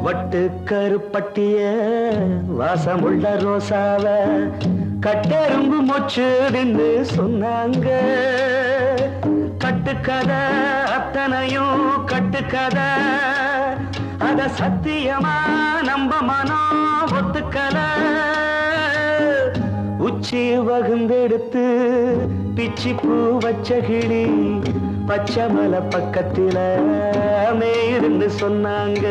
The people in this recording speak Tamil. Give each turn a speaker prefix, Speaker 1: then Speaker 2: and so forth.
Speaker 1: வட்டு கருப்பட்டிய வாசமுள்ள ரோசாவ கட்டெரும்பு மொச்சுடுன்னு சொன்னாங்க. கட்டுக்கதை அத்தனையும் கட்டுக்கதை, அத சத்தியமா நம்ப மனம் ஒத்துக்கல. உச்சி வகுந்தெடுத்து பிச்சி பூ வச்ச கிளி பச்சை மலை பக்கத்தில மேயிருந்து சொன்னாங்க.